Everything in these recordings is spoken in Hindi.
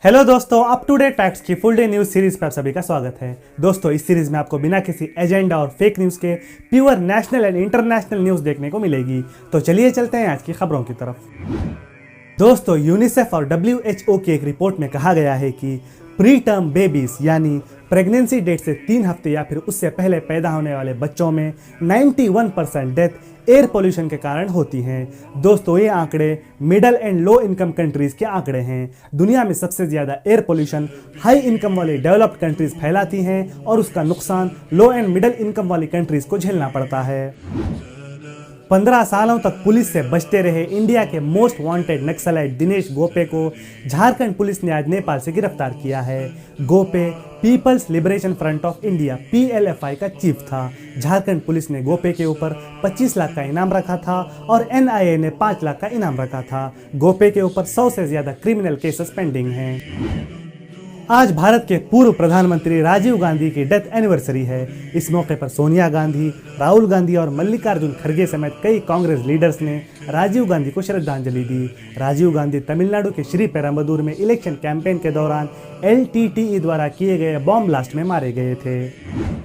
हेलो दोस्तों, अप टू डेट फैक्ट्स की फुल डे न्यूज सीरीज पर आप सभी का स्वागत है। दोस्तों, इस सीरीज में आपको बिना किसी एजेंडा और फेक न्यूज के pure national and international news देखने को मिलेगी। तो चलिए चलते हैं आज की खबरों की तरफ। दोस्तों, यूनिसेफ और WHO की एक रिपोर्ट में कहा गया है कि प्री टर्म बेबीज यानी प्रेगनेंसी डेट से 3 हफ्ते या फिर उससे पहले पैदा होने वाले बच्चों में 91% डेथ एयर पोल्यूशन के कारण होती हैं। दोस्तों, ये आंकड़े middle and low income countries के आंकड़े हैं। दुनिया में सबसे ज़्यादा एयर पोल्यूशन हाई इनकम वाली डेवलप्ड कंट्रीज फैलाती हैं और उसका नुकसान लो एंड मिडल इनकम वाली कंट्रीज को झेलना पड़ता है। 15 सालों तक पुलिस से बचते रहे इंडिया के most wanted naxalite Dinesh Gope को झारखंड पुलिस ने आज नेपाल से गिरफ्तार किया है। Gope People's Liberation Front of India PLFI का चीफ था। झारखंड पुलिस ने गोपे के ऊपर 25 लाख का इनाम रखा था और NIA ने 5 लाख का इनाम रखा था। गोपे के ऊपर 100 से ज्यादा क्रिमिनल केसेस पेंडिंग हैं। आज भारत के पूर्व प्रधानमंत्री राजीव गांधी की डेथ एनिवर्सरी है। इस मौके पर सोनिया गांधी, राहुल गांधी और मल्लिकार्जुन खड़गे समेत कई कांग्रेस लीडर्स ने राजीव गांधी को श्रद्धांजलि दी। राजीव गांधी तमिलनाडु के श्री पेरम्बदूर में इलेक्शन कैंपेन के दौरान LTTE द्वारा किए गए बॉम्ब ब्लास्ट में मारे गए थे।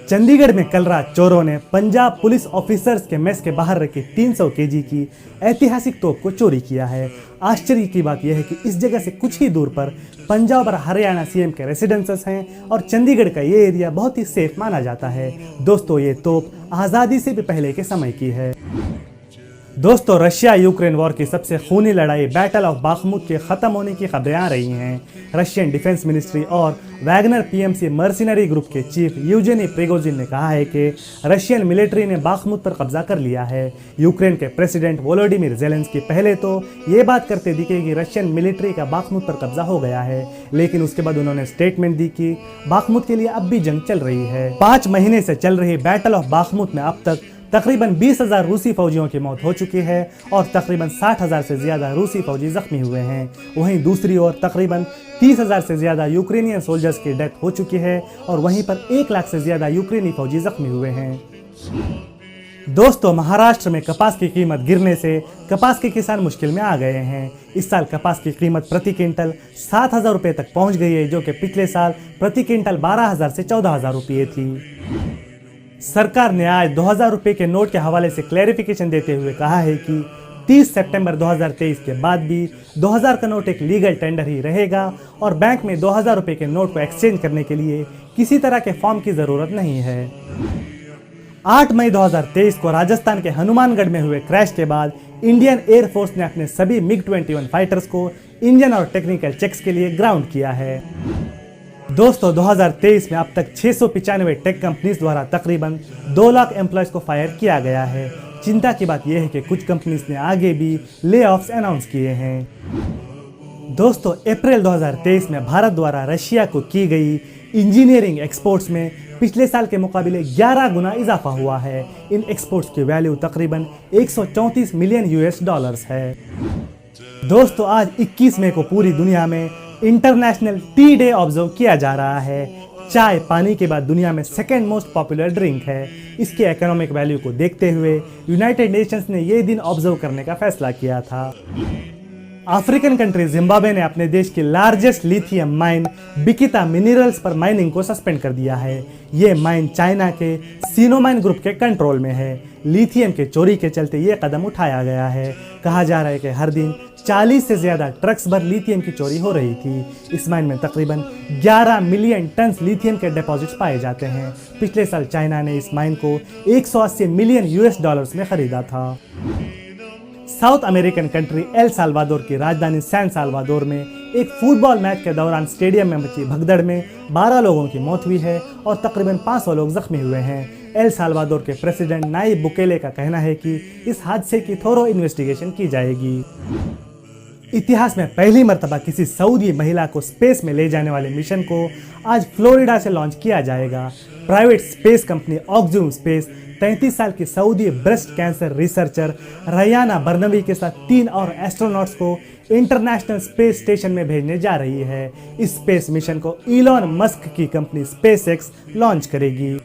चंडीगढ़ में कल रात चोरों ने पंजाब पुलिस ऑफिसर्स के मेस के बाहर रखी 300 kg की ऐतिहासिक तोप को चोरी किया है। आश्चर्य की बात यह है कि इस जगह से कुछ ही दूर पर पंजाब और हरियाणा CM के रेसिडेंसेस हैं और चंडीगढ़ का ये एरिया बहुत ही सेफ माना जाता है। दोस्तों, ये तोप आज़ादी से भी पहले के समय की है। दोस्तों, रशिया यूक्रेन वॉर की सबसे खूनी लड़ाई बैटल ऑफ बाखमुत के ख़त्म होने की खबरें आ रही हैं। रशियन डिफेंस मिनिस्ट्री और वैगनर PMC मर्सिनरी ग्रुप के चीफ यूजेनी प्रिगोजिन ने कहा है कि रशियन मिलिट्री ने बाखमुत पर कब्जा कर लिया है। यूक्रेन के प्रेसिडेंट वोलोडिमिर ज़ेलेंस्की पहले तो ये बात करते दिखे कि रशियन मिलिट्री का बाखमुत पर कब्जा हो गया है, लेकिन उसके बाद उन्होंने स्टेटमेंट दी कि बाखमुत के लिए अब भी जंग चल रही है। 5 महीने से चल रही बैटल ऑफ बाखमुत में अब तक तकरीबन 20,000 रूसी फौजियों की मौत हो चुकी है और तकरीबन 60,000 से ज़्यादा रूसी फौजी जख्मी हुए हैं। वहीं दूसरी ओर तकरीबन 30,000 से ज़्यादा यूक्रेनियन सोल्जर्स की डेथ हो चुकी है और वहीं पर 1 लाख से ज़्यादा यूक्रेनी फौजी जख्मी हुए हैं। दोस्तों, महाराष्ट्र में कपास की कीमत गिरने से कपास के किसान मुश्किल में आ गए हैं। इस साल कपास की कीमत प्रति क्विंटल 7,000 रुपये तक पहुँच गई है, जो कि पिछले साल प्रति क्विंटल 12,000 से 14,000 रुपये थी। सरकार ने आज 2,000 रुपये के नोट के हवाले से क्लैरिफिकेशन देते हुए कहा है कि 30 सितंबर 2023 के बाद भी 2,000 का नोट एक लीगल टेंडर ही रहेगा और बैंक में 2,000 रुपये के नोट को एक्सचेंज करने के लिए किसी तरह के फॉर्म की ज़रूरत नहीं है। 8 मई 2023 को राजस्थान के हनुमानगढ़ में हुए क्रैश के बाद इंडियन एयरफोर्स ने अपने सभी MiG-21 फाइटर्स को इंजन और टेक्निकल चेक्स के लिए ग्राउंड किया है। दोस्तों, 2023 में अब तक 695 टेक कंपनीज द्वारा तकरीबन 2 लाख एम्प्लॉयज़ को फायर किया गया है। चिंता की बात यह है कि कुछ कंपनीज ने आगे भी ले ऑफ्स अनाउंस किए हैं। दोस्तों, अप्रैल 2023 में भारत द्वारा रशिया को की गई इंजीनियरिंग एक्सपोर्ट्स में पिछले साल के मुकाबले 11 गुना इजाफा हुआ है। इन एक्सपोर्ट्स की वैल्यू तकरीबन 134 मिलियन US है। दोस्तों, आज 21 मई को पूरी दुनिया में इंटरनेशनल टी डे ऑब्जर्व किया जा रहा है। चाय पानी के बाद दुनिया में सेकेंड मोस्ट पॉपुलर ड्रिंक है। इसके इकोनॉमिक वैल्यू को देखते हुए यूनाइटेड नेशंस ने यह दिन ऑब्जर्व करने का फैसला किया था। अफ्रीकन कंट्री जिम्बाब्वे ने अपने देश की लार्जेस्ट लिथियम माइन बिकिता मिनरल्स पर माइनिंग को सस्पेंड कर दिया है। ये माइन चाइना के सिनोमाइन ग्रुप के कंट्रोल में है। लिथियम के चोरी के चलते ये कदम उठाया गया है। कहा जा रहा है कि हर दिन 40 से ज़्यादा ट्रक्स भर लिथियम की चोरी हो रही थी। इस माइन में तकरीबन 11 मिलियन टन लिथियम के डिपॉजिट्स पाए जाते हैं। पिछले साल चाइना ने इस माइन को 180 मिलियन US में खरीदा था। South American country El Salvador की राजधानी सैन साल्वाडोर में एक फुटबॉल मैच के दौरान स्टेडियम में मची भगदड़ में 12 लोगों की मौत हुई है और तकरीबन 500 लोग जख्मी हुए हैं। एल साल्वाडोर के प्रेसिडेंट नायब बुकेले का कहना है कि इस हादसे की थोरो इन्वेस्टिगेशन की जाएगी। इतिहास में पहली मर्तबा किसी सऊदी महिला को स्पेस में ले जाने वाले मिशन को आज फ्लोरिडा से लॉन्च किया जाएगा। प्राइवेट स्पेस कंपनी ऑक्सियम स्पेस 33 साल की सऊदी ब्रेस्ट कैंसर रिसर्चर रयाना बर्नवी के साथ 3 और एस्ट्रोनॉट्स को इंटरनेशनल स्पेस स्टेशन में भेजने जा रही है। इस स्पेस मिशन को इलॉन मस्क की कंपनी SpaceX लॉन्च करेगी।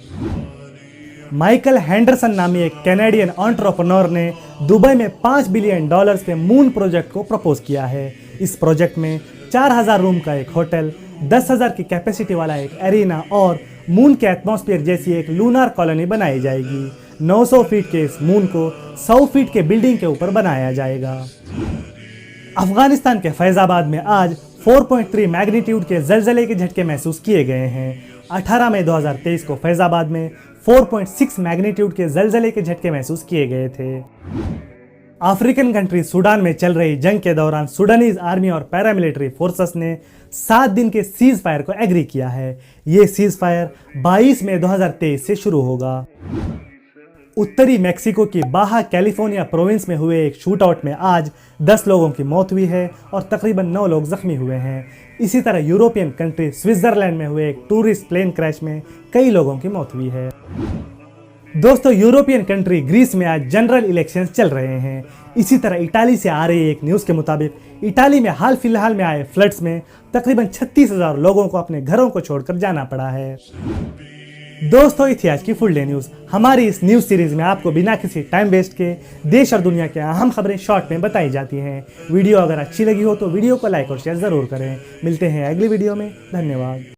माइकल हैंडरसन नामी एक कैनेडियन एंटरप्रेन्योर ने दुबई में $5 बिलियन के मून प्रोजेक्ट को प्रपोज किया है। इस प्रोजेक्ट में 4000 रूम का एक होटल, 10,000 की कैपेसिटी वाला एक एरिना और मून के एटमॉस्फेयर जैसी एक लूनार कॉलोनी बनाई जाएगी। 900 फीट के इस मून को 100 फीट के बिल्डिंग के ऊपर बनाया जाएगा। अफगानिस्तान के फैजाबाद में आज 4.3 मैग्नीट्यूड के जलजले के झटके महसूस किए गए हैं। 18 मई 2023 को फैजाबाद में 4.6 मैग्नीट्यूड के जलजले के झटके महसूस किए गए थे। अफ्रीकन कंट्री सूडान में चल रही जंग के दौरान सूडानीज आर्मी और पैरामिलिट्री फोर्सेस ने 7 दिन के सीज फायर को एग्री किया है। ये सीज फायर 22 मई 2023 से शुरू होगा। उत्तरी मेक्सिको की बाहा कैलिफोर्निया प्रोविंस में हुए एक शूटआउट में आज 10 लोगों की मौत हुई है और तकरीबन 9 लोग जख्मी हुए हैं। इसी तरह यूरोपियन कंट्री स्विट्जरलैंड में हुए एक टूरिस्ट प्लेन क्रैश में कई लोगों की मौत हुई है। दोस्तों, यूरोपियन कंट्री ग्रीस में आज जनरल इलेक्शंस चल रहे हैं। इसी तरह इटाली से आ रही एक न्यूज़ के मुताबिक इटाली में हाल फिलहाल में आए फ्लड्स में तकरीबन 36,000 लोगों को अपने घरों को छोड़कर जाना पड़ा है। दोस्तों, ये थी आज की फुल डे न्यूज़। हमारी इस न्यूज़ सीरीज में आपको बिना किसी टाइम वेस्ट के देश और दुनिया के अहम खबरें शॉर्ट में बताई जाती हैं। वीडियो अगर अच्छी लगी हो तो वीडियो को लाइक और शेयर ज़रूर करें। मिलते हैं अगली वीडियो में। धन्यवाद।